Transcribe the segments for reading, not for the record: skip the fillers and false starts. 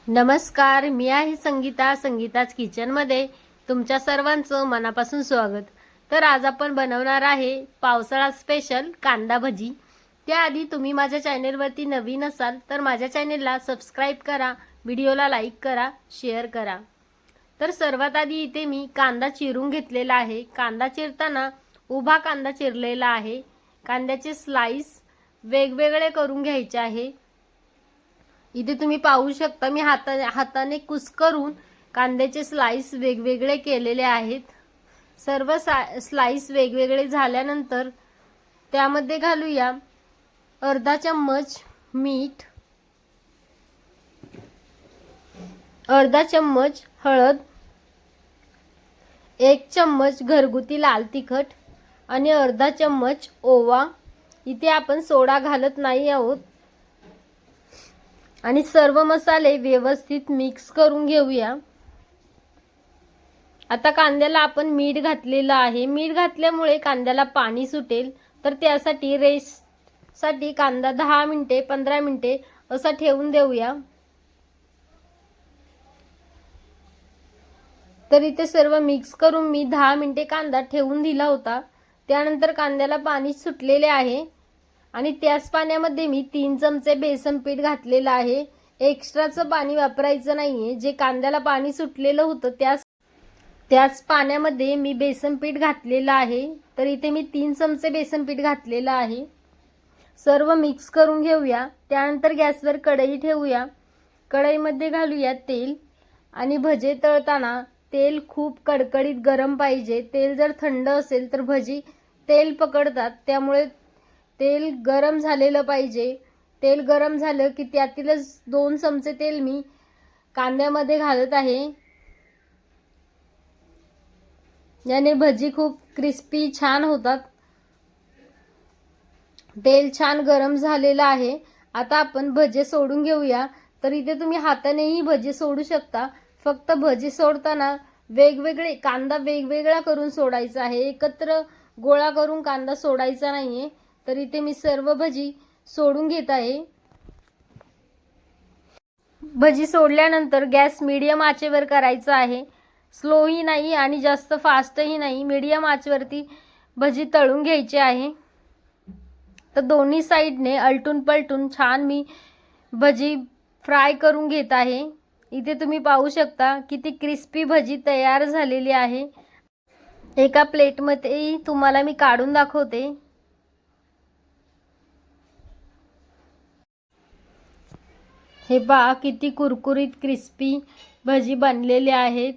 नमस्कार, मी आहे संगीताच किचनमध्ये तुमच्या सर्वांचं मनापासून स्वागत। तर आज आपण बनवणार आहे पावसाळा स्पेशल कांदा भजी। त्याआधी तुम्ही माझ्या चॅनलवरती नवीन असाल तर माझ्या चॅनलला सबस्क्राइब करा, व्हिडिओला लाईक करा, शेअर करा। तर सर्वात आधी इथे मी कांदा चिरून घेतलेला आहे। कांदा चिरताना उभा कांदा चिरलेला आहे। कांद्याचे स्लाइस वेगवेगळे करून घ्यायचे आहे। इथे तुम्ही पाहू शकता मी हाताने कुस्करून कांद्याचे स्लाइस वेगवेगळे केलेले आहेत। सर्व स्लाइस वेगवेगळे झाल्यानंतर त्यामध्ये घालूया अर्धा चम्मच मीठ, अर्धा चम्मच हळद, 1 चम्मच घरगुती लाल तिखट आणि अर्धा चम्मच ओवा। इथे आपण सोडा घालत नाही आहोत। आणि सर्व मसाले व्यवस्थित मिक्स करून घेऊया। आता कांद्याला आपण मीठ घातलेलं आहे। मीठ घातल्यामुळे कांद्याला पाणी सुटेल, तर त्यासाठी रेस्टसाठी कांदा 10 मिनिटे 15 मिनिटे असा ठेवून देऊया। तर इथे सर्व मिक्स करून मी 10 मिनिटे कांदा ठेवून दिला होता। त्यानंतर कांद्याला पाणी सुटलेले आहे आणि त्याच पाण्यामध्ये मी 3 चमचे बेसन पीठ घातलेलं आहे। एक्स्ट्राचं पाणी वापरायचं नाहीये। जे कांद्याला पाणी सुटलेलं होतं त्याच पाण्यामध्ये मी बेसन पीठ घातलेलं आहे। तर इथे मी 3 चमचे बेसन पीठ घातलेलं आहे। सर्व मिक्स करून घेऊया। त्यानंतर गॅसवर कढई ठेवूया। कढईमध्ये घालूया तेल आणि भजे तळताना तेल खूप कडकडीत गरम पाहिजे। तेल जर थंड असेल तर भजी तेल पकडतात, त्यामुळे तेल गरम झालेलं पाहिजे। तेल गरम झालं की त्यातीलच 2 चमचे तेल मी कांद्यामध्ये घालत आहे। याने भजी खूप क्रिस्पी छान होतात। तेल छान गरम झालेलं आहे। आता आपण भजे सोडून घेऊया। तर इथे तुम्ही हातानेही भजी सोडू शकता। फक्त भजी सोडताना कांदा वेगवेगळा करून सोडायचा आहे। एकत्र गोळा करून कांदा सोडायचा नाहीये। तर इथे मी सर्व भजी सोडून घेत आहे। भजी सोडल्यानंतर गॅस मीडियम आचेवर करायचा आहे। स्लोही नाही आणि जास्त फास्टही नाही, मीडियम आचेवरती भजी तळून घ्यायची आहे। तर दोन्ही साइडने अलटून पलटून छान मी भजी फ्राय करून घेत आहे। इथे तुम्ही पाहू शकता किती क्रिस्पी भजी तयार झालेली आहे। एका प्लेटमध्ये तुम्हाला मी काढून दाखवते। हे पहा किती कुरकुरीत क्रिस्पी भजी बनलेले आहेत।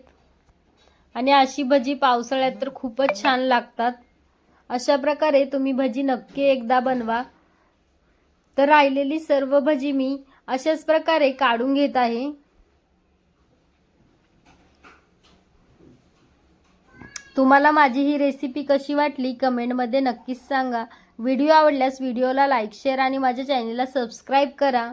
आणि अशी भजी पावसाळ्यात तर खूपच छान लागतात। अशा प्रकारे तुम्ही भजी नक्की एकदा बनवा। तर राहिलेली सर्व भजी मी अशाच प्रकारे काढून घेत आहे। तुम्हाला माझी ही रेसिपी कशी वाटली कमेंटमध्ये नक्कीच सांगा। व्हिडिओ आवडल्यास व्हिडिओला लाईक, शेअर आणि माझ्या चॅनलला सबस्क्राइब करा।